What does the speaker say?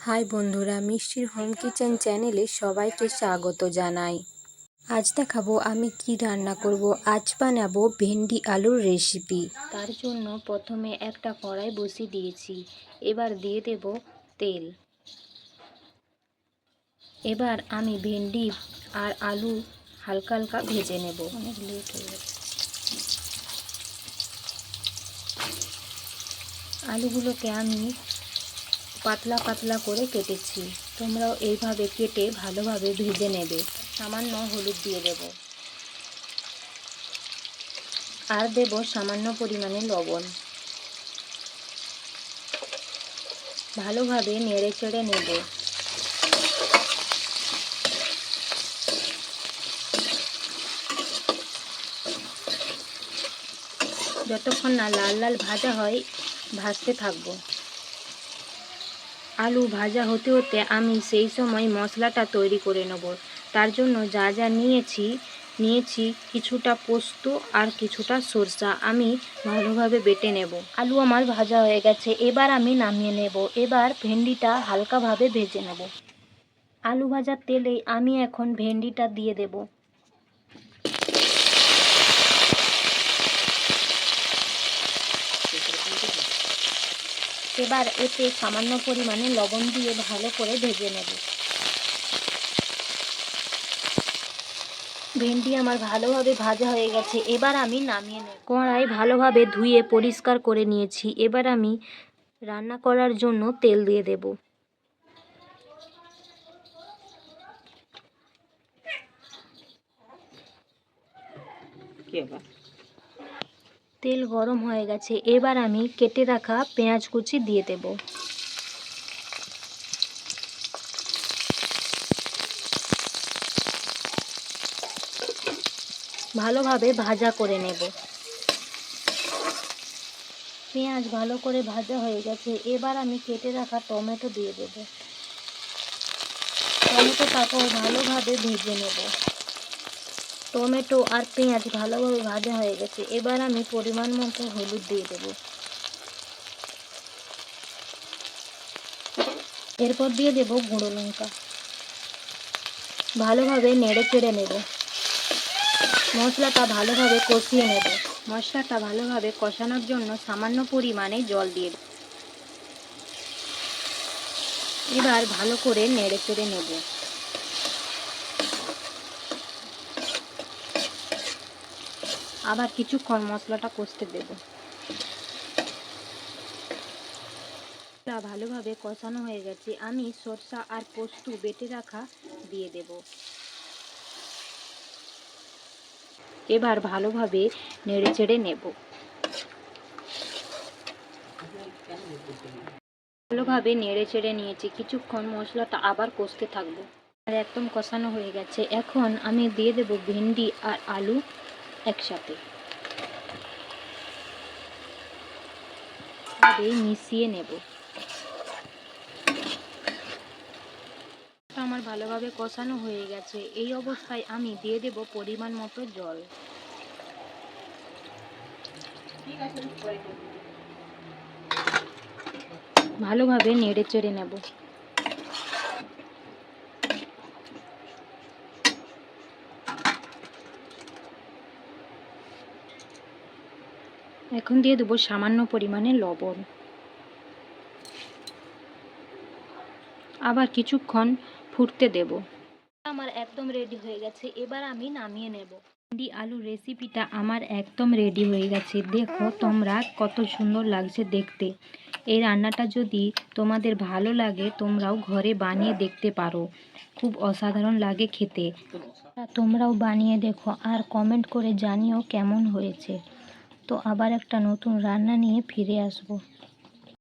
High বন্ধুরা, মিষ্টির home kitchen চ্যানেলে সবাইকে স্বাগত জানাই। আজ দেখাবো আমি কি রান্না করব। আজ বানাবো ভেন্ডি আলুর রেসিপি। তার জন্য প্রথমে একটা কড়াই বসিয়ে দিয়েছি। এবার দিয়ে দেব তেল। এবার আমি ভেন্ডি আর আলু হালকা হালকা ভেজে নেব। অনেক লেট হয়ে গেছে। আলুগুলোকে আমি পাতলা পাতলা করে কেটেছি। তোমরাও এইভাবে কেটে ভালোভাবে ভেজে নেবে। সামান্য হলুদ দিয়ে দেব আর দেব সামান্য পরিমাণে লবণ। ভালোভাবে নেড়ে চেড়ে নেব। যতক্ষণ না লাল লাল ভাজা হয় ভাজতে থাকবো। আলু ভাজা হতে হতে আমি সেই সময় মশলাটা তৈরি করে নেব। তার জন্য যা যা নিয়েছি কিছুটা পোস্ত আর কিছুটা সরষা আমি ভালোভাবে বেটে নেব। আলু আমার ভাজা হয়ে গেছে, এবার আমি নামিয়ে নেব। এবার ভেন্ডিটা হালকাভাবে ভেজে নেব। আলু ভাজার তেলে আমি এখন ভেন্ডিটা দিয়ে দেব। এবার এতে সামান্য পরিমাণে লবণ দিয়ে ভালো করে ভেজে নেব। ভেন্ডি আমার ভালোভাবে ভাজা হয়ে গেছে, এবার আমি নামিয়ে নেব। কড়াই ভালোভাবে ধুয়ে পরিষ্কার করে নিয়েছি। এবার আমি রান্না করার জন্য তেল দিয়ে দেব। তেল গরম হয়ে গেছে, এবার আমি কেটে রাখা পেঁয়াজ কুচি দিয়ে দেব। ভালোভাবে ভাজা করে নেব। পেঁয়াজ ভালো করে ভাজা হয়ে গেছে, এবার আমি কেটে রাখা টমেটো দিয়ে দেব। টমেটোটাকেও ভালোভাবে ভেজে নেব। টমেটো আর পেঁয়াজ ভালোভাবে ভাজা হয়ে গেছে, এবার আমি পরিমাণ মতো হলুদ দিয়ে দেব। এরপর দিয়ে দেব গুঁড়ো লঙ্কা। ভালোভাবে নেড়ে চেড়ে নেব। মশলাটা ভালোভাবে কষিয়ে নেব। মশলাটা ভালোভাবে কষানোর জন্য সামান্য পরিমাণে জল দিয়ে দেব। এবার ভালো করে নেড়ে চেড়ে নেব। আবার কিছুক্ষণ মশলাটা কষতে দেব। ভালোভাবে কষানো হয়ে গেছে, আমি সরষা আর পোস্ত বেটে রাখা দিয়ে দেব। এবার ভালোভাবে নেড়ে চেড়ে নেব। ভালোভাবে নেড়ে চেড়ে নিয়েছি, কিছুক্ষণ মশলাটা আবার কষতে থাকবো। আর একদম কষানো হয়ে গেছে, এখন আমি দিয়ে দেব ভেন্ডি আর আলু একসাথে মিশিয়ে নেব। আমার ভালোভাবে কষানো হয়ে গেছে, এই অবস্থায় আমি দিয়ে দেব পরিমাণ মতো জল। ভালোভাবে নেড়ে চেড়ে নেব। এখন দিয়ে দেবো সামান্য পরিমাণে লবণ। আবার কিছুক্ষণ ফুটতে দেব। আমার একদম রেডি হয়ে গেছে, এবার আমি নামিয়ে নেব। ভেন্ডি আলু রেসিপিটা আমার একদম রেডি হয়ে গেছে। দেখো তোমরা কত সুন্দর লাগছে দেখতে। এই রান্নাটা যদি তোমাদের ভালো লাগে তোমরাও ঘরে বানিয়ে দেখতে পারো। খুব অসাধারণ লাগে খেতে। তোমরাও বানিয়ে দেখো আর কমেন্ট করে জানিও কেমন হয়েছে। তো আবার একটা নতুন রান্না নিয়ে ফিরে আসবো।